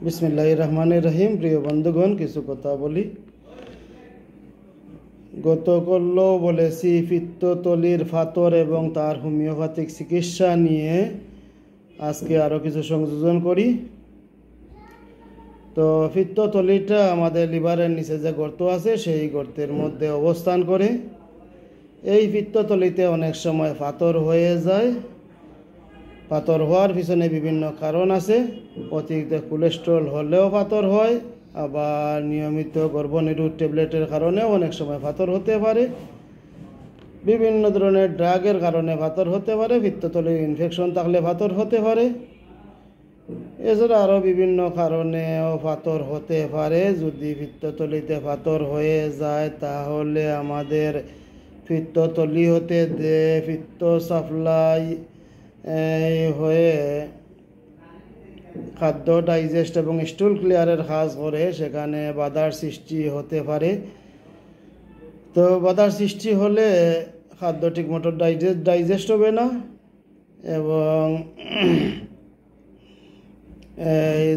বিসমিল্লাহির রহমানির রহিম। প্রিয় বন্ধুগণ, কিছু কথা বলি। গতকালও বলেছি পিত্তথলির ফাতর এবং তার হোমিওপ্যাথিক চিকিৎসা নিয়ে। আজকে আরও কিছু সংযোজন করি। তো পিত্তথলিটা আমাদের লিভারের নিচে যে গর্ত আছে সেই গর্তের মধ্যে অবস্থান করে। এই পিত্তথলিতে অনেক সময় ফাতর হয়ে যায়। পাথর হওয়ার পিছনে বিভিন্ন কারণ আছে। অতিরিক্ত কোলেস্ট্রল হলেও পাথর হয়, আবার নিয়মিত গর্ভনিরোধ ট্যাবলেটের কারণেও অনেক সময় পাথর হতে পারে। বিভিন্ন ধরনের ড্রাগের কারণে পাথর হতে পারে। পিত্তথলির ইনফেকশন থাকলে পাথর হতে পারে। এছাড়া আরও বিভিন্ন কারণেও পাথর হতে পারে। যদি পিত্তথলিতে পাথর হয়ে যায় তাহলে আমাদের পিত্তথলি হতে পিত্ত সাপ্লাই হয়ে খাদ্য ডাইজেস্ট এবং স্টুল ক্লিয়ারের কাজ করে, সেখানে বাধার সৃষ্টি হতে পারে। তো বাধার সৃষ্টি হলে খাদ্য ঠিকমতো ডাইজেস্ট হবে না এবং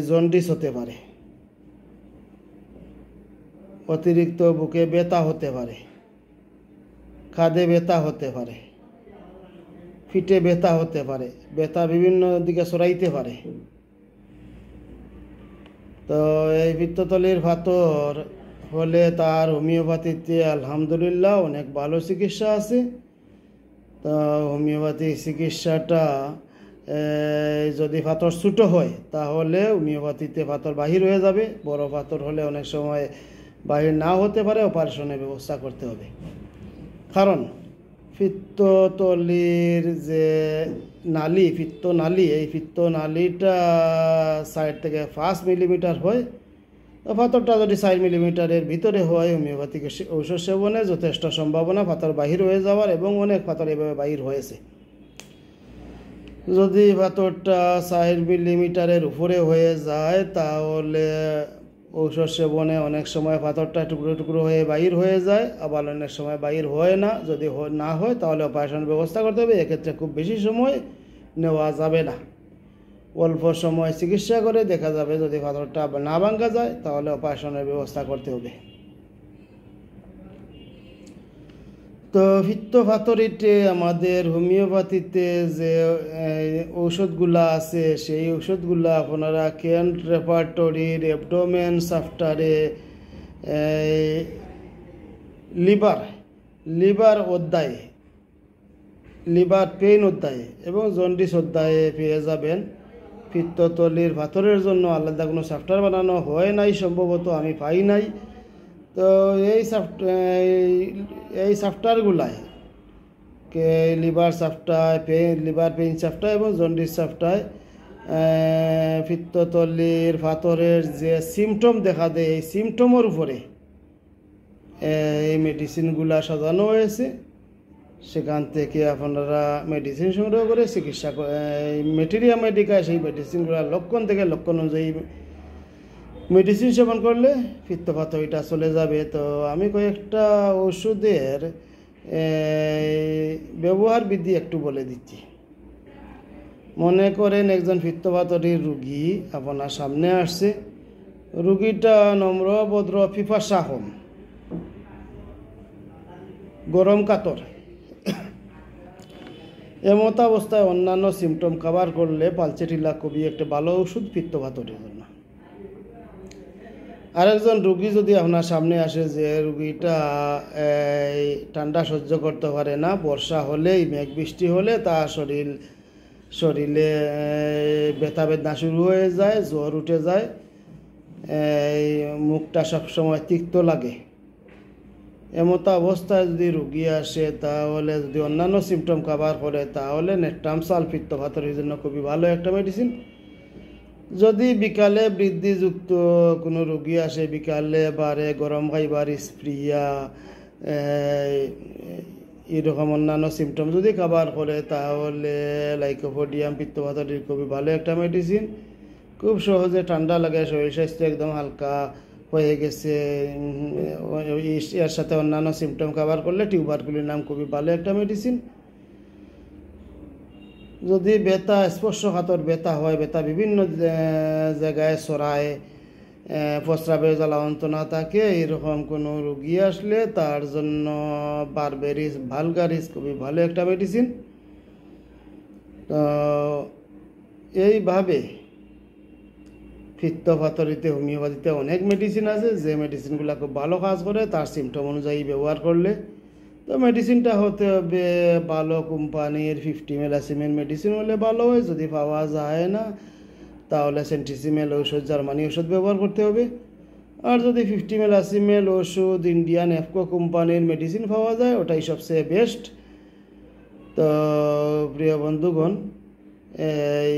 জন্ডিস হতে পারে। অতিরিক্ত বুকে ব্যথা হতে পারে, কাঁধে ব্যথা হতে পারে, পিঠে ব্যথা হতে পারে, ব্যথা বিভিন্ন দিকে ছড়াইতে পারে। তো এই পিত্তথলির পাথর হলে তার হোমিওপ্যাথিতে আলহামদুলিল্লাহ অনেক ভালো চিকিৎসা আছে। তো হোমিওপ্যাথিক চিকিৎসাটা যদি পাথর ছোটো হয় তাহলে হোমিওপ্যাথিতে পাথর বাহির হয়ে যাবে। বড় পাথর হলে অনেক সময় বাহির না হতে পারে, অপারেশনের ব্যবস্থা করতে হবে। কারণ পিত্তথলির যে নালী, পিত্তনালী, এই পিত্তনালীটা 4 থেকে 5 মিলিমিটার হয়। পাথরটা যদি 4 মিলিমিটারের ভিতরে হয়, হোমিওপ্যাথিক ঔষধ সেবনে যথেষ্ট সম্ভাবনা পাথর বাহির হয়ে যাওয়ার, এবং অনেক পাথর এভাবে বাহির হয়েছে। যদি পাথরটা 4 মিলিমিটারের উপরে হয়ে যায় তাহলে ঔষধ সেবনে অনেক সময় পাথরটা টুকরো টুকরো হয়ে বাহির হয়ে যায়, আবার অনেক সময় বাহির হয় না। যদি না হয় তাহলে অপারেশনের ব্যবস্থা করতে হবে। এক্ষেত্রে খুব বেশি সময় নেওয়া যাবে না। অল্প সময় চিকিৎসা করে দেখা যাবে। যদি পাথরটা না ভাঙা যায় তাহলে অপারেশনের ব্যবস্থা করতে হবে। তো পিত্ত পাথরিতে আমাদের হোমিওপ্যাথিতে যে ঔষধগুলা আছে সেই ঔষধগুলা আপনারা কেন্ট রেপার্টরির অ্যাবডোমেন সাফটারে লিভার অধ্যায়ে, লিভার পেইন অধ্যায়ে এবং জন্ডিস অধ্যায়ে পেয়ে যাবেন। পিত্তথলির পাথরের জন্য আলাদা কোনো সাফটার বানানো হয় নাই, সম্ভবত আমি পাই নাই। তো এই সাফটারগুলায় লিভার সাফটায়, লিভার পেইন সাফটায় এবং জন্ডিস সাফটায় পিত্তথলির পাথরের যে সিমটম দেখা দেয় এই সিমটমের উপরে এই মেডিসিনগুলা সাজানো হয়েছে। সেখান থেকে আপনারা মেডিসিন সংগ্রহ করে চিকিৎসা মেটেরিয়া মেডিকায় সেই মেডিসিনগুলো লক্ষণ থেকে লক্ষণ অনুযায়ী মেডিসিন সেবন করলে পিত্তপাথরিটা চলে যাবে। তো আমি কয়েকটা ওষুধের ব্যবহার বিধি একটু বলে দিচ্ছি। মনে করেন একজন পিত্তপাথরির রুগী আপনার সামনে আসছে। রুগীটা নম্র, ভদ্র, পিপাসা কম, গরম কাতর। এমত অবস্থায় অন্যান্য সিমটম কভার করলে পালচেটিলা খুবই একটা ভালো ওষুধ পিত্তপাথরির জন্য। আরেকজন রুগী যদি আপনার সামনে আসে যে রুগীটা ঠান্ডা সহ্য করতে পারে না, বর্ষা হলেই, মেঘ বৃষ্টি হলে তার শরীরে ব্যথা বেদনা শুরু হয়ে যায়, জ্বর উঠে যায়, মুখটা সবসময় তিক্ত লাগে। এমত অবস্থায় যদি রুগী আসে তাহলে যদি অন্যান্য সিমটম কভার করে তাহলে নেট্রামসাল পিত্তপাথরির জন্য খুবই ভালো একটা মেডিসিন। যদি বিকালে বৃদ্ধিযুক্ত কোনো রোগী আসে, বিকালে বারে গরম খাইবার স্প্রিয়া এরকম অন্যান্য সিমটম যদি কভার করে তাহলে লাইকোপোডিয়াম পিত্তপাথরির খুবই ভালো একটা মেডিসিন। খুব সহজে ঠান্ডা লাগে, শরীর স্বাস্থ্য একদম হালকা হয়ে গেছে। এর সাথে অন্যান্য সিমটম কভার করলে টিউবারকুলিন নাম খুবই ভালো একটা মেডিসিন। যদি ব্যথা স্পর্শকাতর ব্যথা হয়, ব্যথা বিভিন্ন জায়গায় ছড়ায়, প্রস্রাবের জ্বালা যন্ত্রণা থাকে, এরকম কোনো রুগী আসলে তার জন্য বারবেরিস ভালগারিস খুবই ভালো একটা মেডিসিন। তো এইভাবে পিত্তপাথরিতে হোমিওপ্যাথিতে অনেক মেডিসিন আছে, যে মেডিসিনগুলো খুব ভালো কাজ করে তার সিমটম অনুযায়ী ব্যবহার করলে। তো মেডিসিনটা হতে হবে ভালো কোম্পানির 50 মেলাসিমের মেডিসিন হলে ভালো হয়। যদি পাওয়া যায় না তাহলে সেন্টিসিমেল ঔষধ, জার্মানি ওষুধ ব্যবহার করতে হবে। আর যদি 50 মেলাসিমেল ওষুধ ইন্ডিয়ান এফকো কোম্পানির মেডিসিন পাওয়া যায়, ওটাই সবচেয়ে বেস্ট। তো প্রিয় বন্ধুগণ, এই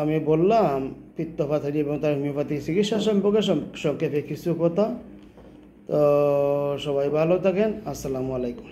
আমি বললাম পিত্তপাথরি এবং তার হোমিওপ্যাথিক চিকিৎসা সম্পর্কে সংক্ষেপে কিছু কথা। তো সবাই ভালো থাকেন। আসসালামু আলাইকুম।